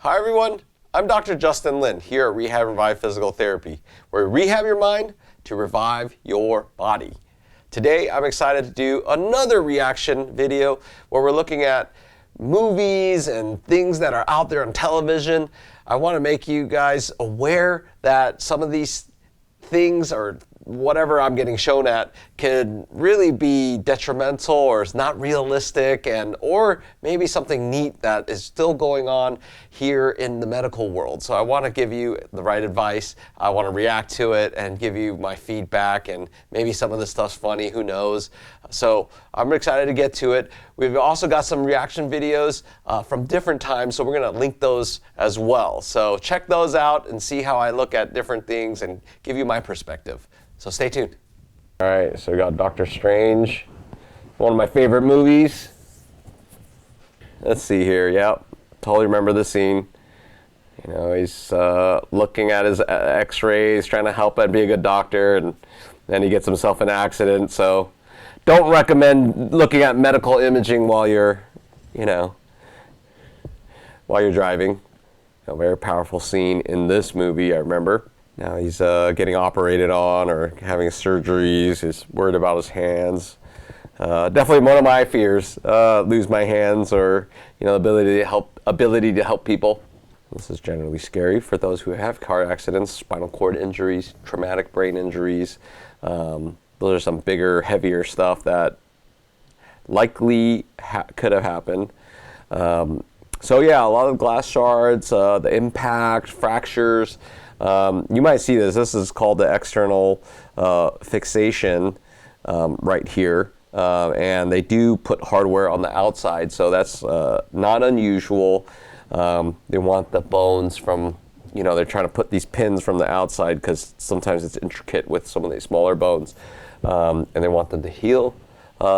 Hi everyone, I'm Dr. Justin Lin here at Rehab Revive Physical Therapy, where we rehab your mind to revive your body. Today I'm excited to do another reaction video where we're looking at movies and things that are out there on television. I want to make you guys aware that some of these things or whatever I'm getting shown at could really be detrimental or is not realistic, or maybe something neat that is still going on here in the medical world. So I want to give you the right advice. I want to react to it and give you my feedback, and maybe some of this stuff's funny, who knows. So I'm excited to get to it. We've also got some reaction videos from different times, so we're going to link those as well. So check those out and see how I look at different things and give you my perspective. So stay tuned. All right, so we got Doctor Strange, one of my favorite movies. Let's see here. Yep, totally remember the scene. You know, he's looking at his X-rays, trying to help and be a good doctor, and then he gets himself in an accident. So, don't recommend looking at medical imaging while you're, while you're driving. A very powerful scene in this movie, I remember. Now he's getting operated on or having surgeries. He's worried about his hands. Definitely one of my fears: lose my hands or ability to help people. This is generally scary for those who have car accidents, spinal cord injuries, traumatic brain injuries. Those are some bigger, heavier stuff that likely could have happened. So yeah, a lot of glass shards, the impact, fractures. You might see this. This is called the external fixation right here. And they do put hardware on the outside, so that's not unusual. They want the bones from, they're trying to put these pins from the outside because sometimes it's intricate with some of these smaller bones. And they want them to heal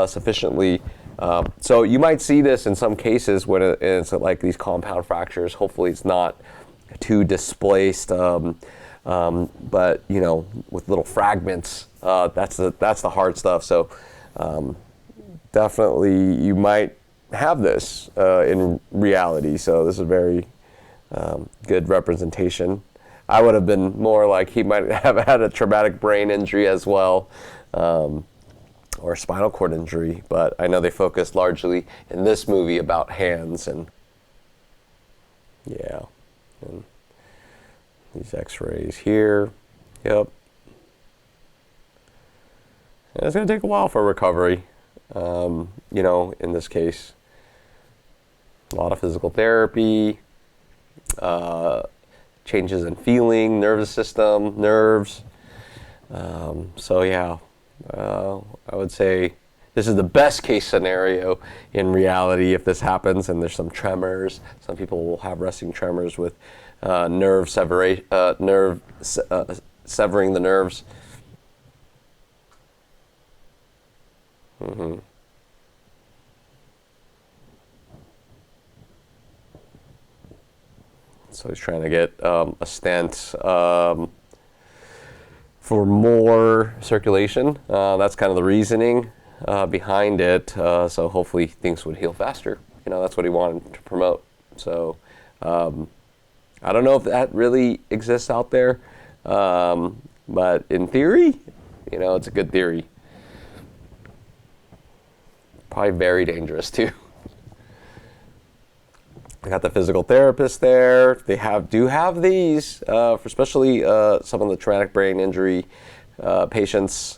sufficiently. So you might see this in some cases when it's like these compound fractures. Hopefully it's not too displaced, but with little fragments, that's the hard stuff. So definitely you might have this in reality. So this is a very good representation. I would have been more like he might have had a traumatic brain injury as well, or spinal cord injury, but I know they focused largely in this movie about hands and yeah. And these x-rays here, yep. And it's going to take a while for recovery, in this case. A lot of physical therapy, changes in feeling, nervous system, nerves. So yeah, I would say this is the best case scenario in reality if this happens, and there's some tremors. Some people will have resting tremors with severing the nerves. Mm-hmm. So he's trying to get a stent for more circulation. That's kind of the reasoning behind it. So hopefully things would heal faster. That's what he wanted to promote. So I don't know if that really exists out there, but in theory, it's a good theory. Probably very dangerous too. I got the physical therapist there. They do have these for especially some of the traumatic brain injury patients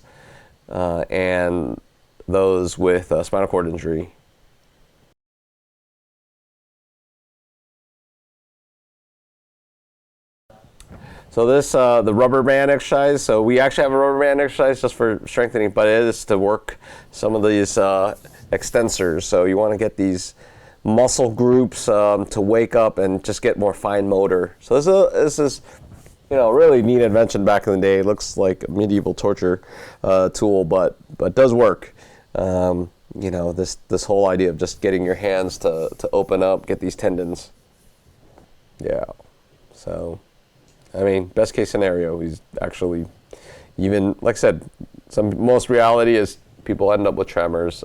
and those with spinal cord injury. So this, the rubber band exercise, so we actually have a rubber band exercise just for strengthening, but it is to work some of these extensors. So you want to get these muscle groups to wake up and just get more fine motor. So this is really neat invention back in the day. It looks like a medieval torture tool, but does work. This whole idea of just getting your hands to open up, get these tendons. Yeah. So, best case scenario, he's actually, even like I said, most reality is people end up with tremors.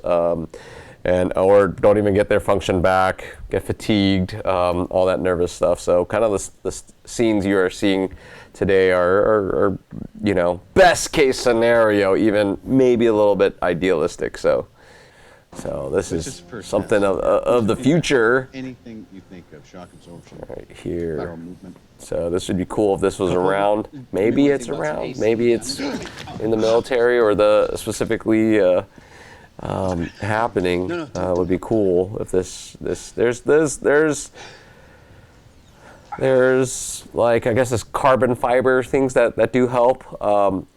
and or don't even get their function back, get fatigued, all that nervous stuff. So kind of the scenes you are seeing today are you know, best case scenario, even maybe a little bit idealistic. So this is something of the future. Anything you think of, shock absorption, right here. lateral movement. So this would be cool if this was around. Maybe it's around. Maybe it's in the military or the specifically happening. Would be cool if there's like, I guess, this carbon fiber things that do help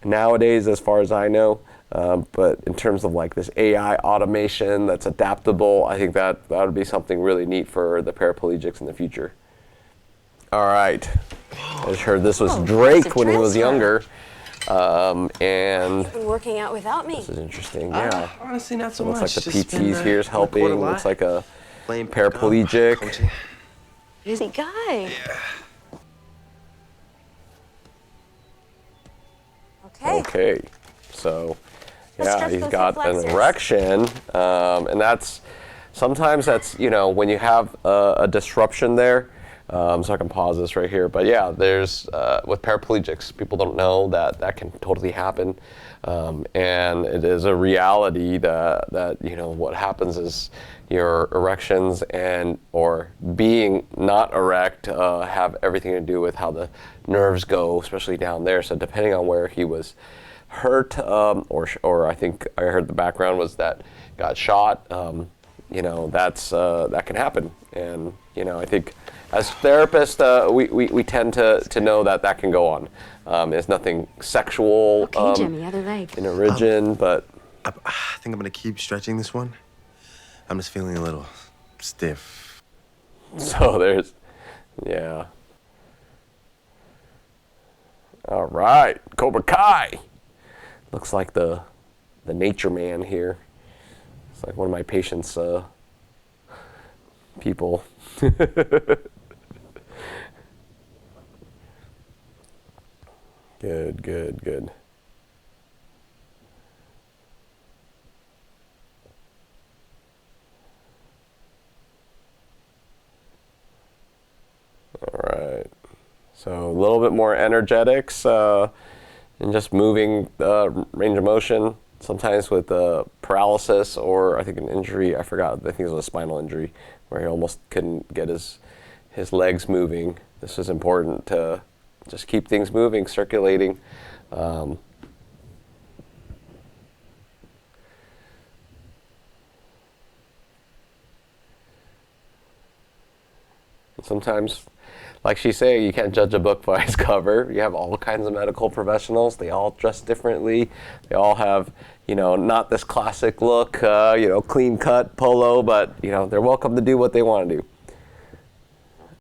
nowadays, as far as I know. But in terms of like this AI automation that's adaptable, I think that would be something really neat for the paraplegics in the future. All right, I just heard this was Drake when he was younger, and You've been working out without me. this is interesting. Yeah, Honestly, not so looks much. like the Just PT's been, here is helping. quarter Looks life. like a Playing pickup, paraplegic. coaching. Busy guy. Okay. Okay, so Let's yeah, stretch he's those got hip an flexors. erection, and sometimes that's, you know, when you have a disruption there. So I can pause this right here, but yeah, there's with paraplegics, people don't know that can totally happen, and it is a reality that you know, what happens is your erections or being not erect have everything to do with how the nerves go, especially down there. So depending on where he was hurt, or I think I heard the background was that got shot, you know, that can happen. And you know, I think as therapists, we tend to know that can go on. It's nothing sexual Okay, Jimmy, other leg. in origin, but I think I'm gonna keep stretching this one. I'm just feeling a little stiff. so there's, yeah. All right, Cobra Kai. Looks like the nature man here. It's like one of my patients' people. Good. All right. So a little bit more energetics and just moving range of motion. Sometimes with paralysis or I think an injury, I forgot, I think it was a spinal injury where he almost couldn't get his legs moving. This is important to just keep things moving, circulating. Sometimes, like she's saying, you can't judge a book by its cover. You have all kinds of medical professionals. They all dress differently. They all have, you know, not this classic look, you know, clean cut polo, but, you know, they're welcome to do what they want to do.